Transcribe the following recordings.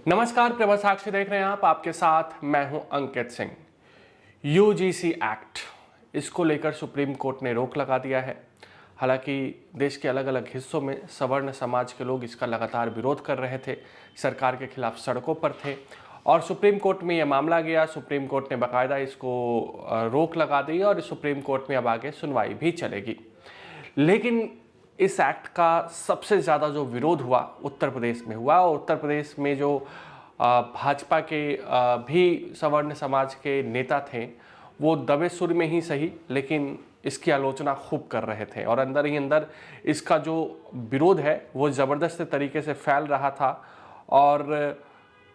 नमस्कार, प्रभा साक्षी देख रहे हैं आप। आपके साथ मैं हूं अंकित सिंह। यूजीसी एक्ट, इसको लेकर सुप्रीम कोर्ट ने रोक लगा दिया है। हालांकि देश के अलग अलग हिस्सों में सवर्ण समाज के लोग इसका लगातार विरोध कर रहे थे, सरकार के खिलाफ सड़कों पर थे और सुप्रीम कोर्ट में यह मामला गया। सुप्रीम कोर्ट ने बाकायदा इसको रोक लगा दी और सुप्रीम कोर्ट में अब आगे सुनवाई भी चलेगी। लेकिन इस एक्ट का सबसे ज़्यादा जो विरोध हुआ उत्तर प्रदेश में हुआ और उत्तर प्रदेश में जो भाजपा के भी सवर्ण समाज के नेता थे, वो दबे सुर में ही सही लेकिन इसकी आलोचना खूब कर रहे थे और अंदर ही अंदर इसका जो विरोध है वो ज़बरदस्त तरीके से फैल रहा था। और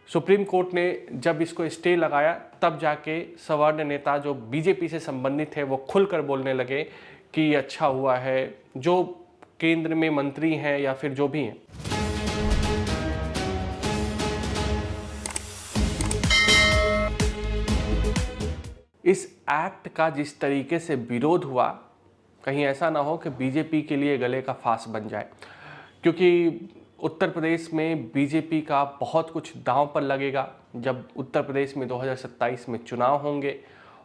सुप्रीम कोर्ट ने जब इसको स्टे लगाया तब जाके सवर्ण नेता जो बीजेपी से संबंधित है वो खुलकर बोलने लगे कि अच्छा हुआ है, जो केंद्र में मंत्री हैं या फिर जो भी हैं। इस एक्ट का जिस तरीके से विरोध हुआ, कहीं ऐसा ना हो कि बीजेपी के लिए गले का फांस बन जाए, क्योंकि उत्तर प्रदेश में बीजेपी का बहुत कुछ दांव पर लगेगा जब उत्तर प्रदेश में 2027 में चुनाव होंगे।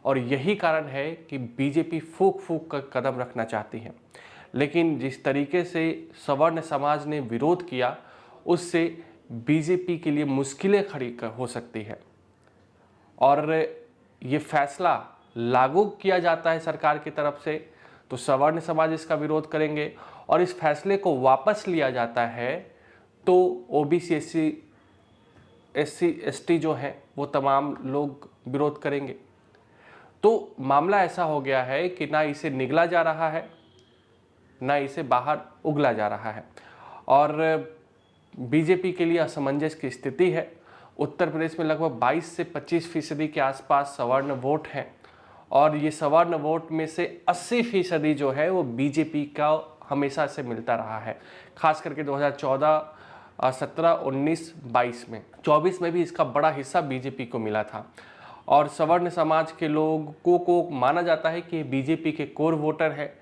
और यही कारण है कि बीजेपी फूंक फूंक कर कदम रखना चाहती है। लेकिन जिस तरीके से सवर्ण समाज ने विरोध किया, उससे बीजेपी के लिए मुश्किलें खड़ी हो सकती है। और ये फैसला लागू किया जाता है सरकार की तरफ से तो सवर्ण समाज इसका विरोध करेंगे, और इस फैसले को वापस लिया जाता है तो ओबीसी एससी एसटी जो है वो तमाम लोग विरोध करेंगे। तो मामला ऐसा हो गया है कि ना इसे निगला जा रहा है ना इसे बाहर उगला जा रहा है और बीजेपी के लिए असमंजस की स्थिति है। उत्तर प्रदेश में लगभग 22 से 25% के आसपास सवर्ण वोट हैं और ये सवर्ण वोट में से 80% जो है वो बीजेपी का हमेशा से मिलता रहा है, खास करके 2014, 17, 19, 22 में। 24 में भी इसका बड़ा हिस्सा बीजेपी को मिला था और सवर्ण समाज के लोगों को माना जाता है कि बीजेपी के कोर वोटर है।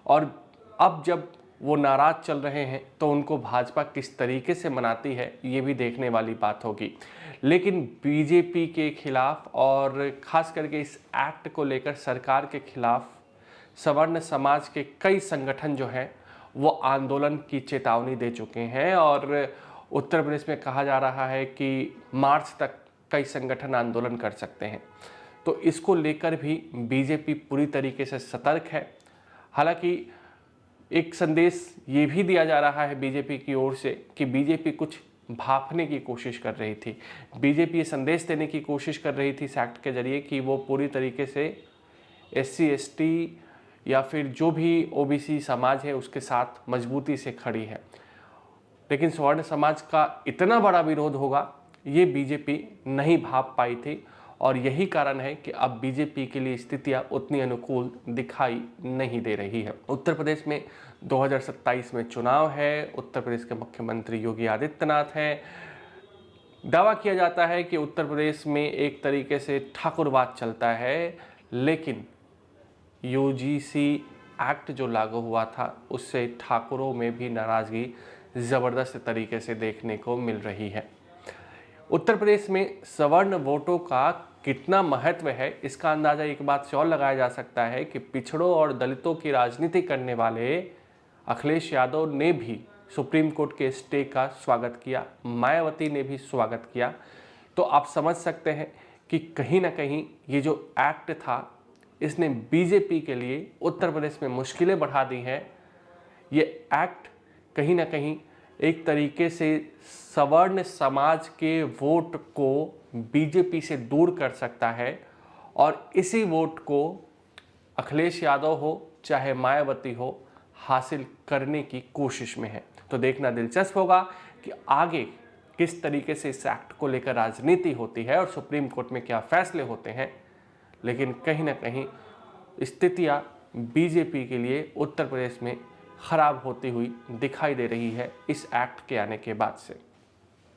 और अब जब वो नाराज चल रहे हैं तो उनको भाजपा किस तरीके से मनाती है ये भी देखने वाली बात होगी। लेकिन बीजेपी के खिलाफ और ख़ास करके इस एक्ट को लेकर सरकार के खिलाफ सवर्ण समाज के कई संगठन जो हैं वो आंदोलन की चेतावनी दे चुके हैं और उत्तर प्रदेश में कहा जा रहा है कि मार्च तक कई संगठन आंदोलन कर सकते हैं। तो इसको लेकर भी बीजेपी पूरी तरीके से सतर्क है। हालांकि एक संदेश ये भी दिया जा रहा है बीजेपी की ओर से कि बीजेपी कुछ भांपने की कोशिश कर रही थी। बीजेपी ये संदेश देने की कोशिश कर रही थी इस एक्ट के जरिए कि वो पूरी तरीके से एससी एसटी या फिर जो भी ओबीसी समाज है उसके साथ मजबूती से खड़ी है। लेकिन सवर्ण समाज का इतना बड़ा विरोध होगा ये बीजेपी नहीं भांप पाई थी और यही कारण है कि अब बीजेपी के लिए स्थितियां उतनी अनुकूल दिखाई नहीं दे रही है। उत्तर प्रदेश में 2027 में चुनाव है। उत्तर प्रदेश के मुख्यमंत्री योगी आदित्यनाथ हैं। दावा किया जाता है कि उत्तर प्रदेश में एक तरीके से ठाकुरवाद चलता है, लेकिन यूजीसी एक्ट जो लागू हुआ था उससे ठाकुरों में भी नाराजगी ज़बरदस्त तरीके से देखने को मिल रही है। उत्तर प्रदेश में सवर्ण वोटों का कितना महत्व है इसका अंदाज़ा एक बात से और लगाया जा सकता है कि पिछड़ों और दलितों की राजनीति करने वाले अखिलेश यादव ने भी सुप्रीम कोर्ट के स्टे का स्वागत किया, मायावती ने भी स्वागत किया। तो आप समझ सकते हैं कि कहीं ना कहीं ये जो एक्ट था इसने बीजेपी के लिए उत्तर प्रदेश में मुश्किलें बढ़ा दी हैं। ये एक्ट कहीं ना कहीं एक तरीके से सवर्ण समाज के वोट को बीजेपी से दूर कर सकता है और इसी वोट को अखिलेश यादव हो चाहे मायावती हो हासिल करने की कोशिश में है। तो देखना दिलचस्प होगा कि आगे किस तरीके से इस एक्ट को लेकर राजनीति होती है और सुप्रीम कोर्ट में क्या फैसले होते हैं। लेकिन कहीं ना कहीं स्थितियां बीजेपी के लिए उत्तर प्रदेश में खराब होती हुई दिखाई दे रही है इस एक्ट के आने के बाद से।